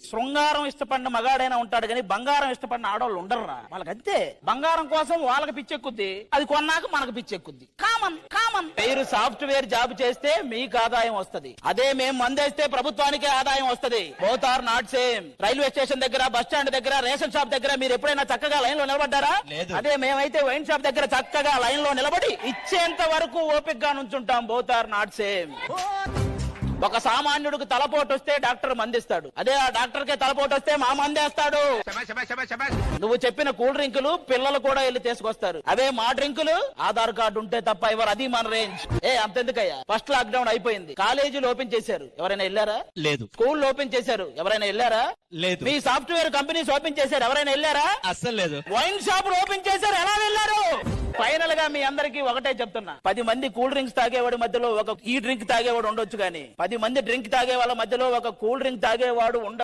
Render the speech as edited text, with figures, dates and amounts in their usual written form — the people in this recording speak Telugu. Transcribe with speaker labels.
Speaker 1: శృంగారం ఇష్టపడిన మగాడైనా ఉంటాడు కానీ బంగారం ఇష్టపడిన ఆడవాళ్ళు ఉండరురా. వాళ్ళకంతే, బంగారం కోసం వాళ్ళకి పిచ్చెక్కుద్ది, అది కొన్నాక మనకు పిచ్చెక్కుద్ది. Common common. మీరు సాఫ్ట్వేర్ జాబ్ చేస్తే మీకు ఆదాయం వస్తది, అదే మేము మందేస్తే ప్రభుత్వానికి ఆదాయం వస్తది. Both are not same. Railway station దగ్గర, బస్ స్టాండ్ దగ్గర, రేషన్ షాప్ దగ్గర మీరు ఎప్పుడైనా చక్కగా లైన్ లో నిలబడ్డారా? అదే మేమైతే వైన్ షాప్ దగ్గర చక్కగా లైన్ లో నిలబడి ఇచ్చేంత వరకు ఓపిక గా నుంచుంటాం. Both are not same. ఒక సామాన్యుడికి తలపోటు వస్తే డాక్టర్ మందిస్తాడు, అదే ఆ డాక్టర్ కే తలపోటు వస్తే మా మందేస్తాడు. నువ్వు చెప్పిన కూల్ డ్రింకులు పిల్లలు కూడా వెళ్ళి తీసుకొస్తారు, అదే మా డ్రింకులు ఆధార్ కార్డు ఉంటే తప్ప ఎవరు, అది మన రేంజ్. అంతెందుకయ్యా, ఫస్ట్ లాక్ డౌన్ అయిపోయింది, కాలేజీలు ఓపెన్ చేశారు, ఎవరైనా వెళ్ళారా? లేదు. స్కూల్ ఓపెన్ చేశారు, ఎవరైనా వెళ్ళారా? లేదు. మీ సాఫ్ట్వేర్ కంపెనీస్ ఓపెన్ చేశారు, ఎవరైనా వెళ్ళారా? అస్సలు లేదు. వైన్ షాప్ ఓపెన్ చేశారు, ఎలా వెళ్ళారు? ఫైనల్ గా మీ అందరికి ఒకటే చెప్తున్నా, 10 మంది కూల్ డ్రింక్స్ తాగేవాడి మధ్యలో ఒక ఈ డ్రింక్ తాగేవాడు ఉండొచ్చు, కానీ 10 మంది డ్రింక్ తాగే వాళ్ళ మధ్యలో ఒక కూల్ డ్రింక్ తాగేవాడు ఉండ